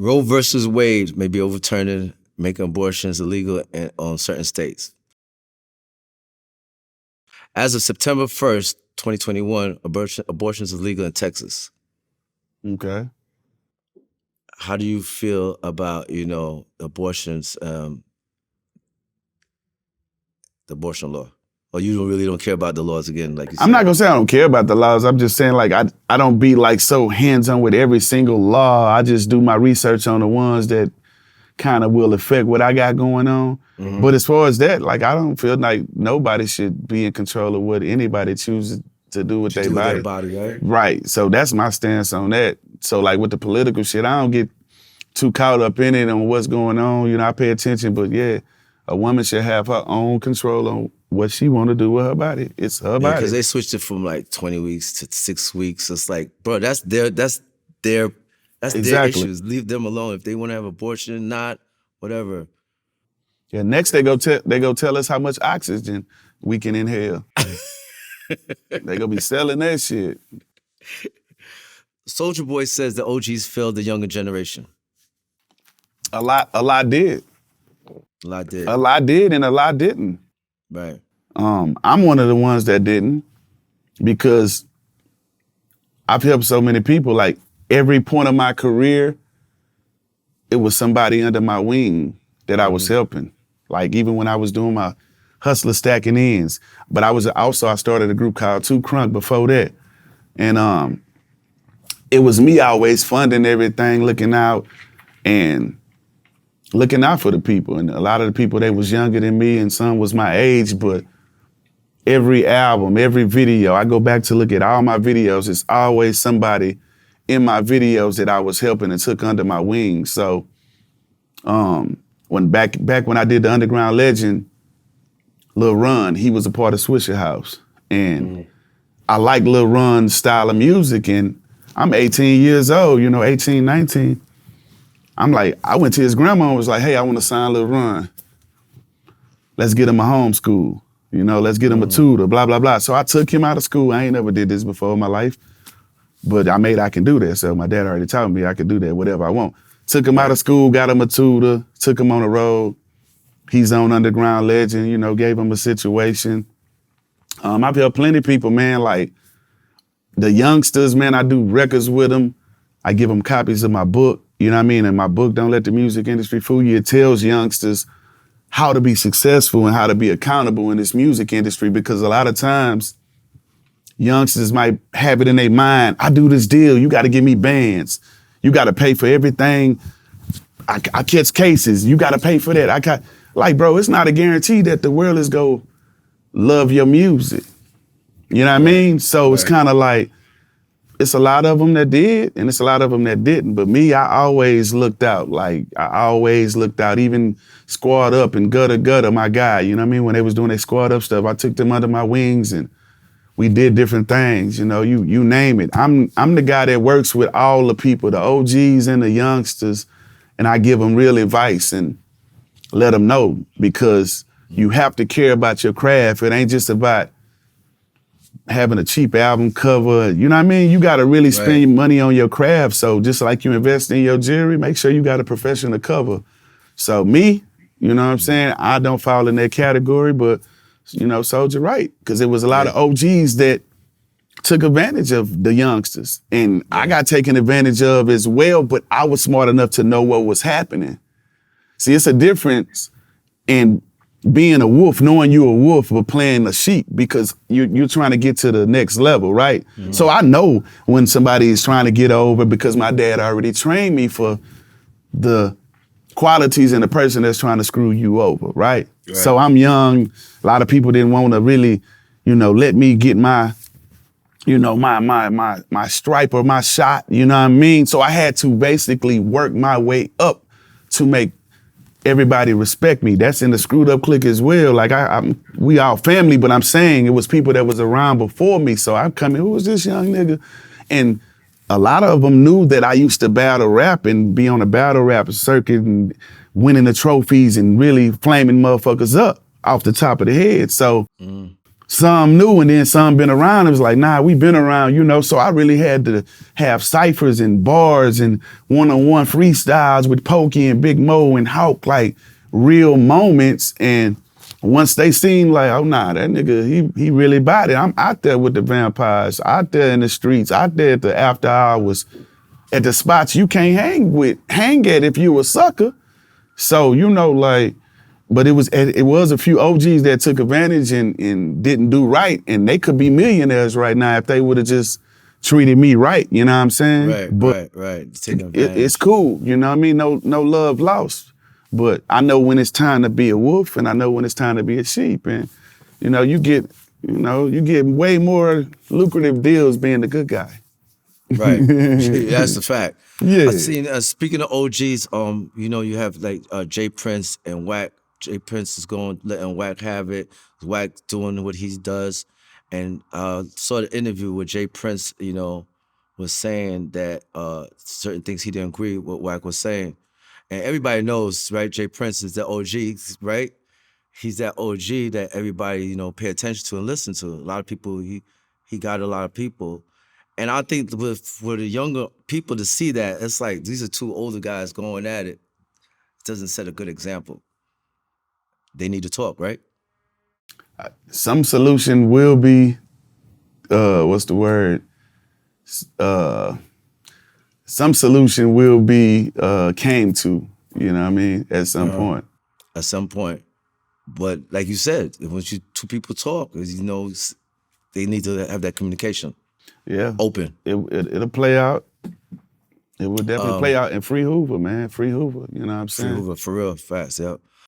Roe versus Wade may be overturning, making abortions illegal on certain states. As of September 1st, 2021, abortions is legal in Texas. Okay. How do you feel about, abortions, the abortion law? Or you really don't care about the laws again, like you said? I'm not gonna say I don't care about the laws. I'm just saying like I don't be like so hands-on with every single law. I just do my research on the ones that kind of will affect what I got going on. Mm-hmm. But as far as that, like I don't feel like nobody should be in control of what anybody chooses to do with their body. Right? Right. So that's my stance on that. So like with the political shit, I don't get too caught up in it and what's going on. I pay attention, but yeah, a woman should have her own control on what she want to do with her body. It's her body. Because they switched it from like 20 weeks to 6 weeks. It's like, bro, that's their issues. Leave them alone. If they want to have abortion, not whatever. Yeah. Next, they go tell us how much oxygen we can inhale. They gonna be selling that shit. Soulja Boy says the OGs failed the younger generation. A lot did. A lot did. A lot did, and a lot didn't. Right. I'm one of the ones that didn't, because I've helped so many people. Like every point of my career, it was somebody under my wing that I was helping. Like even when I was doing my hustler stacking ends, but I started a group called Two Crunk before that, and it was me always funding everything, looking out for the people. And a lot of the people, they was younger than me and some was my age, but every album, every video, I go back to look at all my videos, it's always somebody in my videos that I was helping and took under my wing. So when back when I did the Underground Legend, Lil Ron, he was a part of Swisher House. And I like Lil Ron's style of music, and I'm 18 years old, 18, 19. I'm like, I went to his grandma and was like, hey, I want to sign Lil Ron. Let's get him a homeschool. Let's get him a tutor, blah, blah, blah. So I took him out of school. I ain't never did this before in my life, but I can do that. So my dad already taught me I could do that, whatever I want. Took him out of school, got him a tutor, took him on the road. He's on Underground Legend, gave him a situation. I've helped plenty of people, man, like the youngsters, man, I do records with them. I give them copies of my book, you know what I mean? And my book, Don't Let the Music Industry Fool You, it tells youngsters how to be successful and how to be accountable in this music industry, because a lot of times youngsters might have it in their mind, I do this deal, you got to give me bands. You got to pay for everything. I catch cases, you got to pay for that. Like, bro, it's not a guarantee that the world is going to love your music. You know what I mean? So it's kind of like, it's a lot of them that did, and it's a lot of them that didn't. But me, I always looked out. Like, I always looked out, even Squad Up and Gutter, my guy. You know what I mean? When they was doing their Squad Up stuff, I took them under my wings and we did different things. You name it. I'm the guy that works with all the people, the OGs and the youngsters, and I give them real advice and let them know, because you have to care about your craft. It ain't just about having a cheap album cover. You know what I mean? You got to really spend your money on your craft. So just like you invest in your jewelry, make sure you got a professional cover. So me, you know what I'm saying? I don't fall in that category, but Soulja right. Because it was a lot of OGs that took advantage of the youngsters. And I got taken advantage of as well, but I was smart enough to know what was happening. See, it's a difference in being a wolf, knowing you're a wolf, but playing a sheep, because you're trying to get to the next level, right? Mm-hmm. So I know when somebody is trying to get over, because my dad already trained me for the qualities in the person that's trying to screw you over, right? So I'm young. A lot of people didn't want to really, let me get my, my stripe or my shot, you know what I mean? So I had to basically work my way up to make everybody respect me. That's in the Screwed Up clique as well. Like we all family, but I'm saying it was people that was around before me. So I come in, who was this young nigga? And a lot of them knew that I used to battle rap and be on a battle rap circuit and winning the trophies and really flaming motherfuckers up off the top of the head. So some knew and then some been around. It was like, nah, we been around, you know. So I really had to have ciphers and bars and one-on-one freestyles with Pokey and Big Mo and Hawk, like real moments. And once they seen like, oh nah, that nigga, he really bought it. I'm out there with the vampires, out there in the streets, out there at the after hours, at the spots you can't hang at if you a sucker. So, you know, like, but it was a few OGs that took advantage and didn't do right, and they could be millionaires right now if they would have just treated me right. You know what I'm saying? Right. Taking advantage. It's cool. You know what I mean? No love lost. But I know when it's time to be a wolf, and I know when it's time to be a sheep, and you know you get way more lucrative deals being the good guy. Right. That's the fact. Yeah. I seen speaking of OGs, you know, you have like Jay Prince and Wack. Jay Prince is letting Wack have it. Wack doing what he does. And saw the interview where Jay Prince, you know, was saying that certain things he didn't agree with what Wack was saying. And everybody knows, right? Jay Prince is the OG, right? He's that OG that everybody, you know, pay attention to and listen to. A lot of people, he got a lot of people. And I think for the younger people to see that, it's like these are two older guys going at it. It doesn't set a good example. They need to talk, right? Some solution will be, what's the word? Some solution will be came to, you know what I mean, at some point. At some point. But like you said, when two people talk, you know, they need to have that communication. Yeah. Open. It'll play out. It will definitely play out in Free Hoover, man. Free Hoover, you know what I'm saying? Free Hoover, for real, fast, yeah.